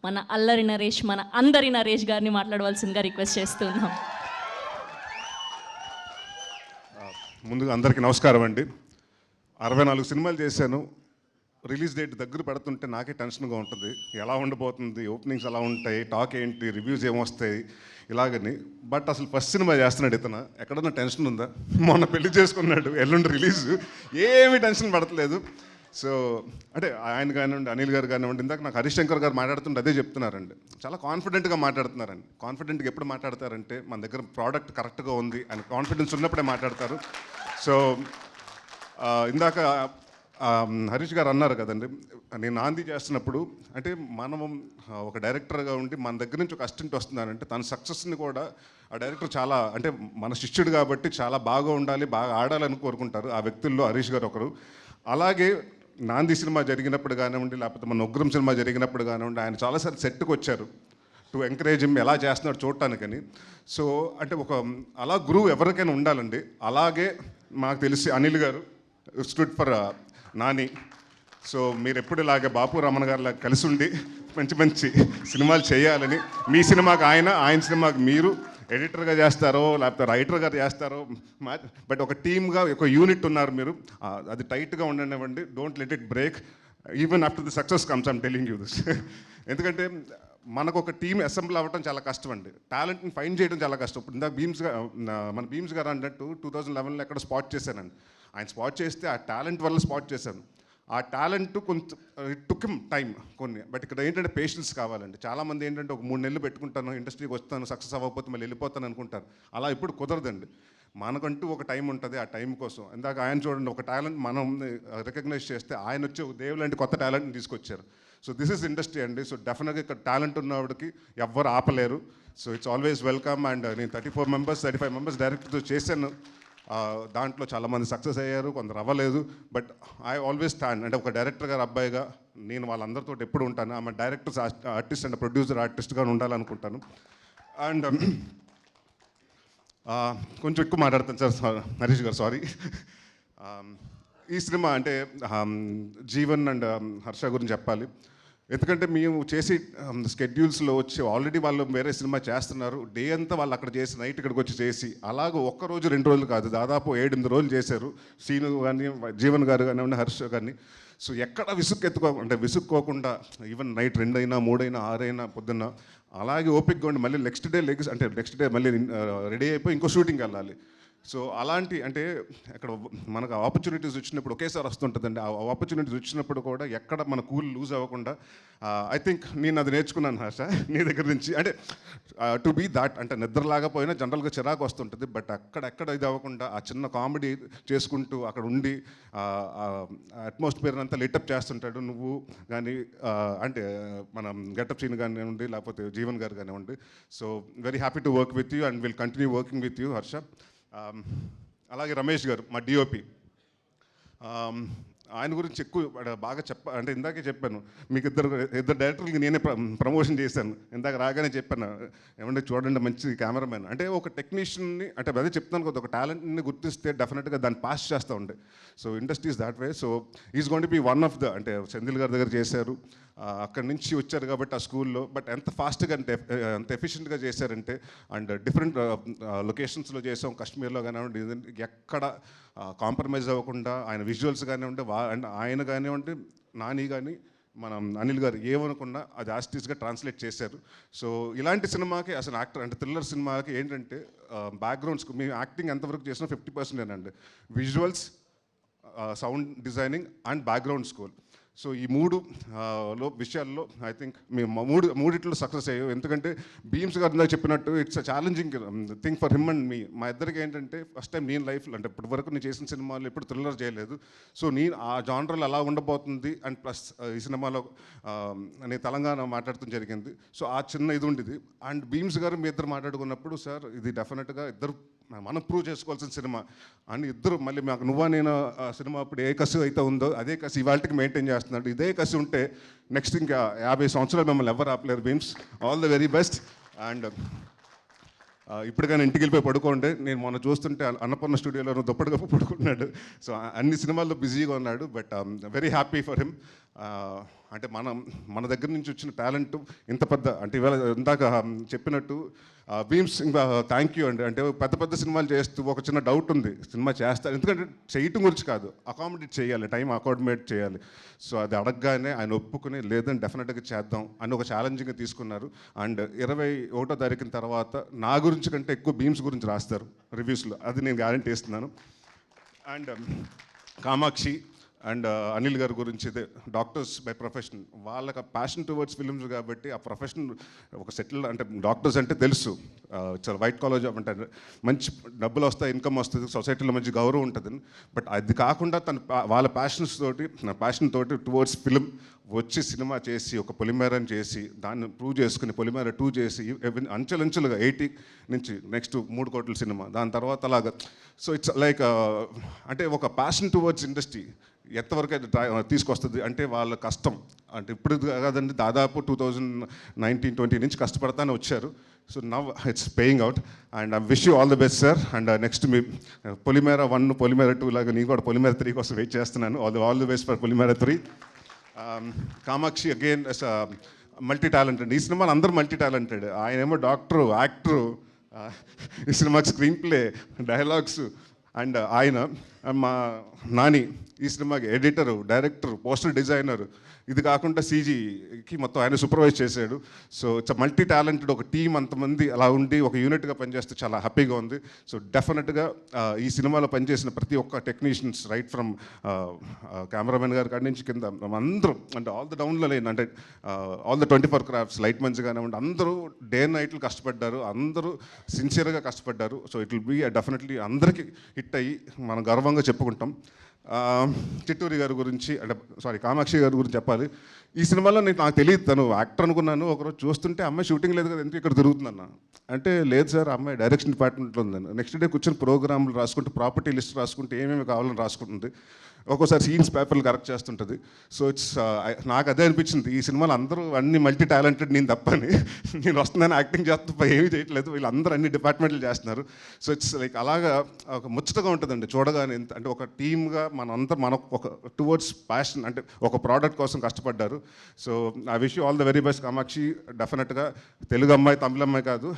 మన అల్లరి నరేష్, మన అందరి నరేష్ గారిని మాట్లాడవలసిందిగా రిక్వెస్ట్ చేస్తున్నాం. ముందుగా అందరికీ నమస్కారం అండి. 64 సినిమాలు చేశాను. రిలీజ్ డేట్ దగ్గర పెడుతుంటే నాకే టెన్షన్గా ఉంటుంది. ఎలా ఉండబోతుంది, ఓపెనింగ్స్ ఎలా ఉంటాయి, టాక్ ఏంటి, రివ్యూస్ ఏమొస్తాయి ఇలాగని. బట్ అసలు ఫస్ట్ సినిమా చేస్తున్నాడు ఇతను, ఎక్కడన్నా టెన్షన్ ఉందా? మొన్న పెళ్లి చేసుకున్నాడు, ఎల్లుండి రిలీజ్, ఏమీ టెన్షన్ పడట్లేదు. సో అంటే ఆయన కానివ్వండి, అనిల్ గారు కానివ్వండి, ఇందాక నాకు హరీష్ శంకర్ గారు మాట్లాడుతుంటే అదే చెప్తున్నారండి. చాలా కాన్ఫిడెంట్గా మాట్లాడుతున్నారండి. కాన్ఫిడెంట్గా ఎప్పుడు మాట్లాడతారంటే మన దగ్గర ప్రోడక్ట్ కరెక్ట్గా ఉంది అని కాన్ఫిడెన్స్ ఉన్నప్పుడే మాట్లాడతారు. సో ఇందాక హరీష్ గారు అన్నారు కదండి, నేను నాంది చేస్తున్నప్పుడు అంటే మనం ఒక డైరెక్టర్గా ఉండి మన దగ్గర నుంచి ఒక అసిస్టెంట్ వస్తున్నారంటే తన సక్సెస్ని కూడా ఆ డైరెక్టర్ చాలా అంటే మన శిష్యుడు కాబట్టి చాలా బాగా ఉండాలి, బాగా ఆడాలని కోరుకుంటారు. ఆ వ్యక్తుల్లో హరీష్ గారు ఒకరు. అలాగే నాంది సినిమా జరిగినప్పుడు కానివ్వండి, లేకపోతే మన ఉగ్రం సినిమా జరిగినప్పుడు కానివ్వండి, ఆయన చాలాసార్లు సెట్కి వచ్చారు టు ఎంకరేజ్ హిమ్, ఎలా చేస్తున్నాడు చూడటానికని. సో అంటే ఒక అలా గురువు ఎవరికైనా ఉండాలండి. అలాగే మాకు తెలిసి అనిల్ గారు స్టూడ్ ఫర్ నాని. సో మీరు ఎప్పుడు ఇలాగే బాపు రమణ గారిలా కలిసి ఉండి మంచి మంచి సినిమాలు చేయాలని, మీ సినిమాకి ఆయన, ఆయన సినిమాకి మీరు ఎడిటర్గా చేస్తారో లేకపోతే రైటర్గా చేస్తారో, బట్ ఒక టీమ్గా ఒక యూనిట్ ఉన్నారు మీరు. అది టైట్గా ఉండనివ్వండి. Don't let it break even after the success comes. I'm telling you this. ఎందుకంటే మనకు ఒక టీం అసెంబ్ల్ అవ్వడం చాలా కష్టం అండి. టాలెంట్ని ఫైండ్ చేయడం చాలా కష్టం. ఇప్పుడు ఇందాక మన భీమ్స్ గారు అన్నట్టు 2011లో ఎక్కడ స్పాట్ చేశానండి. ఆయన స్పాట్ చేస్తే ఆ టాలెంట్ వల్ల స్పాట్ చేశాను. ఆ టాలెంట్ కొంచెం టుక్ టైం కొన్ని, బట్ ఇక్కడ ఏంటంటే పేషెన్స్ కావాలండి. చాలామంది ఏంటంటే ఒక 3 నెలలు పెట్టుకుంటాను, ఇండస్ట్రీకి వస్తాను, సక్సెస్ అవ్వకపోతే మళ్ళీ వెళ్ళిపోతాను అనుకుంటారు. అలా ఇప్పుడు కుదరదండి. మనకంటూ ఒక టైం ఉంటుంది. ఆ టైం కోసం ఇందాక ఆయన చూడండి, ఒక టాలెంట్ మనం రికగ్నైజ్ చేస్తే ఆయన వచ్చి దేవుడు లాంటి కొత్త టాలెంట్ని తీసుకొచ్చారు. సో దిస్ ఇస్ ఇండస్ట్రీ అండి. సో డెఫినెట్గా ఇక్కడ టాలెంట్ ఉన్నవాడికి ఎవ్వరు ఆపలేరు. So it's always welcome. And నేను 34 మెంబర్స్ 35 మెంబర్స్ డైరెక్టర్తో చేశాను. దాంట్లో చాలామంది సక్సెస్ అయ్యారు, కొందరు అవ్వలేదు. బట్ ఐ ఆల్వేస్ స్టాండ్ అంటే ఒక డైరెక్టర్ గారు అబ్బాయిగా నేను వాళ్ళందరితో ఎప్పుడు ఉంటాను. ఆమె డైరెక్టర్స్ ఆర్టిస్ట్ అండ్ ప్రొడ్యూసర్ ఆర్టిస్ట్గా ఉండాలనుకుంటాను. అండ్ కొంచెం ఎక్కువ మాట్లాడతాను సార్ హరీష్ గారు, సారీ. ఈ సినిమా అంటే జీవన్ అండ్ హర్ష గురించి చెప్పాలి. ఎందుకంటే మేము చేసి స్కెడ్యూల్స్లో వచ్చి ఆల్రెడీ వాళ్ళు వేరే సినిమా చేస్తున్నారు. డే అంతా వాళ్ళు అక్కడ చేసి నైట్ ఇక్కడికి వచ్చి చేసి అలాగ ఒక్కరోజు 2 రోజులు కాదు, దాదాపు 7-8 రోజులు చేశారు. సీను కానీ, జీవన్ గారు కానివ్వండి, హర్ష కానీ. సో ఎక్కడ విసుక్కోకుండా ఈవెన్ నైట్ 2 అయినా 3 అయినా 6 అయినా పొద్దున్న అలాగే ఓపిక్గా ఉండి మళ్ళీ నెక్స్ట్ డే మళ్ళీ రెడీ అయిపోయి ఇంకో షూటింగ్కి వెళ్ళాలి. సో అలాంటి అంటే అక్కడ మనకు ఆపర్చునిటీస్ వచ్చినప్పుడు ఒకేసారి వస్తుంటుందండి. ఆ ఆపర్చునిటీస్ వచ్చినప్పుడు కూడా ఎక్కడ మన కూల్ లూజ్ అవ్వకుండా ఐ థింక్ నేను అది నేర్చుకున్నాను హర్ష నీ దగ్గర నుంచి. అంటే టు బీ దాట్ అంటే నిద్రలాగపోయినా జనరల్గా చిరాకు వస్తుంటుంది. బట్ అక్కడెక్కడ ఇది అవ్వకుండా ఆ చిన్న కామెడీ చేసుకుంటూ అక్కడ ఉండి అట్మాస్ఫియర్ అంతా లిటప్ చేస్తుంటాడు. నువ్వు కానీ అంటే మన గెటప్ సీన్ కానివ్వండి, లేకపోతే జీవన్ గారు కానివ్వండి. So very happy to work with you and will continue working with you Harsha. అలాగే రమేష్ గారు మా డిఓపి, ఆయన గురించి ఎక్కువ బాగా అంటే ఇందాకే చెప్పాను మీకు, ఇద్దరు డైరెక్టర్లకి నేనే ప్రమోషన్ చేశాను. ఇందాక రాగానే చెప్పాను, ఏమంటే చూడండి మంచి కెమెరామెన్ అంటే ఒక టెక్నీషియన్ని అంటే అదే చెప్తాను కదా, ఒక టాలెంట్ని గుర్తిస్తే డెఫినెట్గా దాన్ని పాస్ చేస్తూ ఉండే. So industries that way. So is going to be one of the అంటే సెంధిల్ గారి దగ్గర చేశారు, అక్కడి నుంచి వచ్చారు కాబట్టి ఆ స్కూల్లో. బట్ ఎంత ఫాస్ట్గా అంటే ఎంత ఎఫిషియెంట్గా చేశారంటే, అండ్ డిఫరెంట్ లొకేషన్స్లో చేసాం, కాశ్మీర్లో కానివ్వండి, ఎక్కడ కాంప్రమైజ్ అవ్వకుండా ఆయన విజువల్స్ కానివ్వండి, అండ్ ఆయన కానివ్వండి, నాని కానీ మనం అనిల్ గారు ఏమనుకున్నా అది ఆర్టిస్ట్గా ట్రాన్స్లేట్ చేశారు. సో ఇలాంటి సినిమాకి అసలు యాక్టర్ అంటే థ్రిల్లర్ సినిమాకి ఏంటంటే బ్యాక్గ్రౌండ్స్ మేము యాక్టింగ్ ఎంతవరకు చేసినా 50% visuals, sound designing and background score. So ఈ 3 విషయాల్లో ఐ థింక్ మేము మూడిట్లో సక్సెస్ అయ్యాం. ఎందుకంటే భీమ్స్ గారు ఇందాక చెప్పినట్టు it's a challenging thing for him and me. మా ఇద్దరికి ఏంటంటే ఫస్ట్ టైం నేను లైఫ్లో అంటే ఇప్పటి వరకు నేను చేసిన సినిమాలు ఎప్పుడు థ్రిల్లర్ చేయలేదు. సో నేను ఆ జానర్లో ఎలా ఉండబోతుంది అండ్ ప్లస్ ఈ సినిమాలో నేను తెలంగాణ మాట్లాడటం జరిగింది. సో ఆ చిన్న ఇది ఉండేది. అండ్ భీమ్స్ గారు మీ ఇద్దరు మాట్లాడుకున్నప్పుడు సార్ ఇది డెఫినెట్గా ఇద్దరు మనం ప్రూవ్ చేసుకోవాల్సిన సినిమా అని ఇద్దరు మళ్ళీ మాకు నువ్వా నేను సినిమా అప్పుడు ఏ కసి అయితే ఉందో అదే కసి ఇవాళకి మెయింటైన్ చేస్తున్నాడు. ఇదే కసి ఉంటే నెక్స్ట్ ఇంకా 50 సంవత్సరాలు మిమ్మల్ని ఎవరు ఆపలేరు. Bheems all the very best. And ఇప్పుడు కానీ ఇంటికి వెళ్ళిపోయి పడుకోండి. నేను మొన్న చూస్తుంటే అన్నపూర్ణ స్టూడియోలో దుప్పటి కప్పు పడుకుంటున్నాడు. సో అన్ని సినిమాల్లో బిజీగా ఉన్నాడు. But very happy for him. అంటే మన దగ్గర నుంచి వచ్చిన టాలెంట్ ఇంత పెద్ద అంటే ఇవాళ ఇందాక చెప్పినట్టు భీమ్స్ ఇంకా థ్యాంక్ యూ అండి. అంటే పెద్ద పెద్ద సినిమాలు చేస్తూ ఒక చిన్న డౌట్ ఉంది, సినిమా చేస్తారు ఎందుకంటే చేయటం గురించి కాదు, అకామిడేట్ చేయాలి, టైం అకామిడేట్ చేయాలి. సో అది అడగగానే ఆయన ఒప్పుకుని లేదని డెఫినెట్గా చేద్దాం అని ఒక ఛాలెంజింగ్గా తీసుకున్నారు. అండ్ 21వ తారీఖున తర్వాత నా గురించి కంటే ఎక్కువ భీమ్స్ గురించి రాస్తారు రివ్యూస్లో, అది నేను గ్యారంటీ ఇస్తున్నాను. అండ్ కామాక్షి అండ్ అనిల్ గారి గురించి ఇదే డాక్టర్స్ బై ప్రొఫెషన్, వాళ్ళకి ప్యాషన్ టువర్డ్స్ ఫిల్మ్స్ కాబట్టి ఆ ప్రొఫెషన్ ఒక సెటిల్ అంటే డాక్టర్స్ అంటే తెలుసు చాలా వైట్ కాలర్ జాబ్ అంటే మంచి డబ్బులు వస్తాయి, ఇన్కమ్ వస్తుంది, సొసైటీలో మంచి గౌరవం ఉంటుంది. బట్ అది కాకుండా వాళ్ళ ప్యాషన్ తోటి టువర్డ్స్ ఫిల్మ్ వచ్చి సినిమా చేసి ఒక పొలిమేరని చేసి దాన్ని ప్రూవ్ చేసుకుని పొలిమేర 2 చేసి అంచెలంచెలుగా 80 నుంచి నెక్స్ట్ 3 కోట్ల సినిమా, దాని తర్వాత అలాగా. సో ఇట్స్ లైక్ అంటే ఒక ప్యాషన్ టువర్డ్స్ ఇండస్ట్రీ ఎంతవరకు అయితే తీసుకొస్తుంది అంటే వాళ్ళ కష్టం అంటే ఇప్పుడు కాదండి, దాదాపు 2019-20 నుంచి కష్టపడతానే వచ్చారు. So now it's paying out and I wish you all the best sir. And next మీ పొలిమేర 1 పొలిమేర 2 లాగా నేను కూడా పొలిమేర 3 కోసం వెయిట్ చేస్తున్నాను. All the best for Polimera 3. Kamakshi again multi talented, ఈ సినిమాలో అందరూ మల్టీ టాలెంటెడ్. ఆయన ఏమో డాక్టరు, యాక్టరు, ఈ సినిమాకి స్క్రీన్ ప్లే, డైలాగ్స్. అండ్ ఆయన మా నాని ఈ సినిమాకి ఎడిటరు, డైరెక్టర్, పోస్టర్ డిజైనర్, ఇది కాకుండా సీజీకి మొత్తం ఆయన సూపర్వైజ్ చేశాడు. సో ఇట్స్ మల్టీ టాలెంటెడ్ ఒక టీం, అంతమంది అలా ఉండి ఒక యూనిట్గా పనిచేస్తే చాలా హ్యాపీగా ఉంది. సో డెఫినెట్గా ఈ సినిమాలో పనిచేసిన ప్రతి ఒక్క టెక్నీషియన్స్ రైట్ ఫ్రమ్ కెమెరామెన్ గారి కాడి నుంచి కింద అందరూ అంటే ఆల్ ద డౌన్లో లేని అంటే all the 24 crafts light men's కానివ్వండి, అందరూ డే నైట్లు కష్టపడ్డారు, అందరూ సిన్సియర్గా కష్టపడ్డారు. So it will be definitely అందరికీ హిట్ అయ్యి మనం గర్వంగా చెప్పుకుంటాం. చిట్టూరి గారి గురించి అంటే కామాక్షి గారి గురించి చెప్పాలి. ఈ సినిమాలో నాకు తెలియదు, తను యాక్టర్ అనుకున్నాను. ఒకరోజు చూస్తుంటే అమ్మాయి షూటింగ్ లేదు కదా, ఎందుకు ఇక్కడ తిరుగుతుందన్న అంటే లేదు సార్ అమ్మాయి డైరెక్షన్ డిపార్ట్మెంట్లో ఉందని. నెక్స్ట్ డే కూర్చొని ప్రోగ్రాంలు రాసుకుంటూ ప్రాపర్టీ లిస్ట్ రాసుకుంటూ ఏమేమి కావాలని రాసుకుంటుంది, ఒక్కోసారి సీన్స్ పేపర్లు కరెక్ట్ చేస్తుంటుంది. సో ఇట్స్ నాకు అదే అనిపించింది, ఈ సినిమాలో అందరూ అన్ని మల్టీ టాలెంటెడ్, నేను తప్పని నేను వస్తుందని యాక్టింగ్ చేస్తూ ఏమీ చేయట్లేదు, వీళ్ళందరూ అన్ని డిపార్ట్మెంట్లు చేస్తున్నారు. సో ఇట్స్ లైక్ అలాగా ఒక ముచ్చటగా ఉంటుందండి చూడగానే. అంటే ఒక టీమ్గా మన ఒక టువర్డ్స్ ప్యాషన్ అంటే ఒక ప్రోడక్ట్ కోసం కష్టపడ్డారు. So I wish you all the very best Kamakshi. డెఫినెట్గా తెలుగు అమ్మాయి తమిళ అమ్మాయి కాదు,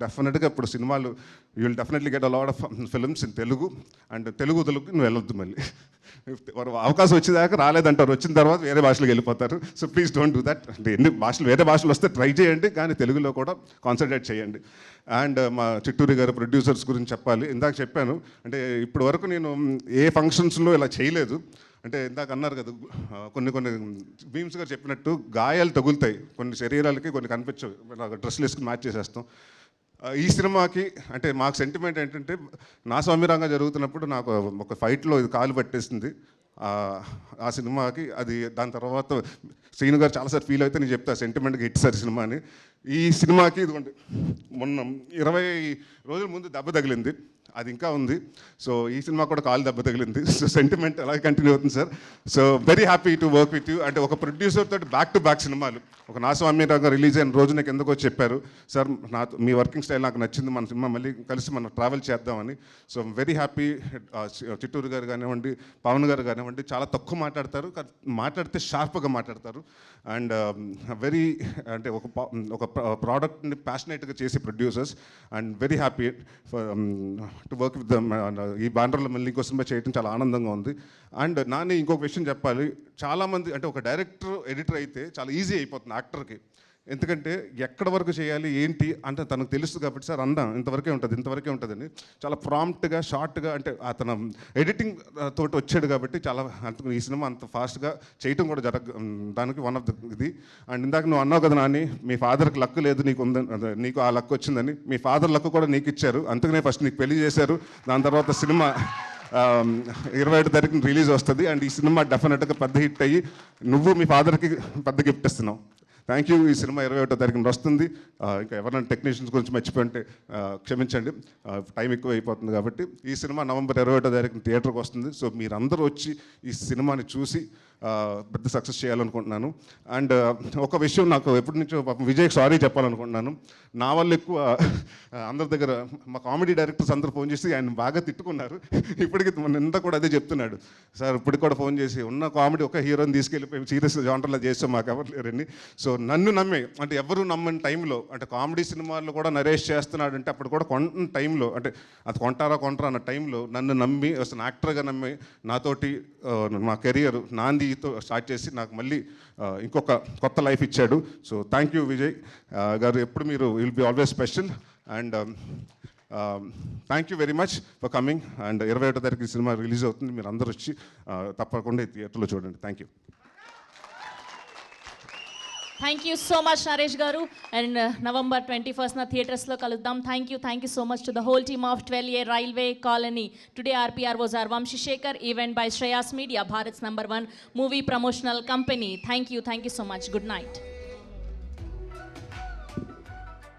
డెఫినెట్గా ఇప్పుడు సినిమాలు you will definitely get a lot of films in Telugu. And Telugu నువ్వు వెళ్ళొద్దు మళ్ళీ, అవకాశం వచ్చేదాకా రాలేదంటారు, వచ్చిన తర్వాత వేరే భాషలోకి వెళ్ళిపోతారు. So please don't do that. అంటే ఎన్ని భాషలు వేరే భాషలు వస్తే ట్రై చేయండి, కానీ తెలుగులో కూడా కాన్సన్ట్రేట్ చేయండి. అండ్ మా చిట్టూరి గారు ప్రొడ్యూసర్స్ గురించి చెప్పాలి. ఇందాక చెప్పాను అంటే ఇప్పటి వరకు నేను ఏ ఫంక్షన్స్లో ఇలా చేయలేదు. అంటే ఇందాక అన్నారు కదా కొన్ని భీమ్స్ గారు చెప్పినట్టు గాయాలు తగులుతాయి, కొన్ని శరీరాలకి కొన్ని కనిపించవు, డ్రెస్సులు వేసుకుని మ్యాచ్ చేసేస్తాం. ఈ సినిమాకి అంటే మాకు సెంటిమెంట్ ఏంటంటే నా స్వామిరంగా జరుగుతున్నప్పుడు నాకు ఒక ఫైట్లో ఇది కాలు పట్టేసింది. ఆ సినిమాకి అది దాని తర్వాత శ్రీను గారు చాలాసార్లు ఫీల్ అయితే నేను చెప్తా సెంటిమెంట్గా హిట్ సార్ సినిమా అని. ఈ సినిమాకి ఇదిగోండి మొన్న 20 రోజుల ముందు దెబ్బ తగిలింది, అది ఇంకా ఉంది. సో ఈ సినిమా కూడా కాలు దెబ్బ తగిలింది. సో సెంటిమెంట్ అలాగే కంటిన్యూ అవుతుంది sir. So very happy to work with you. అంటే ఒక ప్రొడ్యూసర్ తోటి బ్యాక్ టు బ్యాక్ సినిమాలు, ఒక నా స్వామిరంగా రిలీజ్ అయిన రోజు నాకు ఎందుకో చెప్పారు సార్ మీ వర్కింగ్ స్టైల్ నాకు నచ్చింది, మన సినిమా మళ్ళీ కలిసి మనం ట్రావెల్ చేద్దామని. So very happy. చిట్టూరు గారు కానివ్వండి, పవన్ గారు కానివ్వండి, చాలా తక్కువ మాట్లాడతారు, మాట్లాడితే షార్ప్గా మాట్లాడతారు. అండ్ వెరీ అంటే ఒక ప్రోడక్ట్ని ప్యాషనేట్గా చేసే producers. And very happy to work with them. ఈ బ్యానర్లో మళ్ళీ ఇంకో సినిమా చేయడం చాలా ఆనందంగా ఉంది. అండ్ నాని ఇంకొక విషయం చెప్పాలి, చాలామంది అంటే ఒక డైరెక్టర్ ఎడిటర్ అయితే చాలా ఈజీ అయిపోతుంది యాక్టర్కి, ఎందుకంటే ఎక్కడ వరకు చేయాలి ఏంటి అంటే తనకు తెలుస్తుంది కాబట్టి సార్ అన్నా ఇంతవరకే ఉంటుందని చాలా ప్రాంప్ట్గా షార్ట్గా అంటే అతను ఎడిటింగ్ తోటి వచ్చాడు కాబట్టి చాలా ఈ సినిమా అంత ఫాస్ట్గా చేయటం కూడా దానికి వన్ ఆఫ్ ద ఇది. అండ్ ఇందాక నువ్వు అన్నావు కదా నాని, మీ ఫాదర్కి లక్ లేదు నీకు ఆ లక్ వచ్చిందని. మీ ఫాదర్ లక్ కూడా నీకు ఇచ్చారు, అందుకనే ఫస్ట్ నీకు పెళ్లి చేశారు, దాని తర్వాత సినిమా 27వ తారీఖున రిలీజ్ వస్తుంది. అండ్ ఈ సినిమా డెఫినెట్గా పెద్ద హిట్ అయ్యి నువ్వు మీ ఫాదర్కి పెద్ద గిఫ్ట్ ఇస్తున్నావు. Thank you. ఈ సినిమా 21వ తారీఖున వస్తుంది. ఇంకా ఎవరైనా టెక్నీషియన్స్ గురించి మర్చిపోయింటే క్షమించండి, టైం ఎక్కువ అయిపోతుంది కాబట్టి. ఈ సినిమా నవంబర్ 21వ తారీఖున థియేటర్కి వస్తుంది. సో మీరందరూ వచ్చి ఈ సినిమాని చూసి పెద్ద సక్సెస్ చేయాలనుకుంటున్నాను. అండ్ ఒక విషయం నాకు ఎప్పటి నుంచో పాపం విజయ్కి సారీ చెప్పాలనుకుంటున్నాను. నా వల్ల ఎక్కువ అందరి దగ్గర మా కామెడీ డైరెక్టర్స్ అందరూ ఫోన్ చేసి ఆయన బాగా తిట్టుకున్నారు. ఇప్పటికి నింద కూడా అదే చెప్తున్నాడు, సార్ ఇప్పటికి కూడా ఫోన్ చేసి ఉన్న కామెడీ ఒక హీరోని తీసుకెళ్ళిపోయి సీరియస్ జాంటర్లో చేస్తాం, మాకు ఎవరు లేరని. సో నన్ను నమ్మే, అంటే ఎవరు నమ్మని టైంలో, అంటే కామెడీ సినిమాల్లో కూడా నరేష్ చేస్తున్నాడు అంటే అప్పుడు కూడా కొన్న టైంలో, అంటే అది కొంటారా అన్న టైంలో నన్ను నమ్మి అసలు యాక్టర్గా నమ్మి నాతోటి మా కెరియర్ నాందితో స్టార్ట్ చేసి నాకు మళ్ళీ ఇంకొక కొత్త లైఫ్ ఇచ్చాడు. సో థ్యాంక్ యూ విజయ్ గారు, ఎప్పుడు మీరు will be always special. And thank you very much for coming. And 21వ తారీఖు సినిమా రిలీజ్ అవుతుంది, మీరు అందరూ వచ్చి తప్పకుండా ఈ థియేటర్లో చూడండి. Thank you. Thank you so much Naresh గారు. అండ్ November 21st థియేటర్స్లో కలుద్దాం. Thank you so much to the whole team of 12A Railway Colony. Today RPR was our Vamshi Shekhar, event by Shreyas Media, Bharat's #1 movie promotional company. Thank you so much. Good night.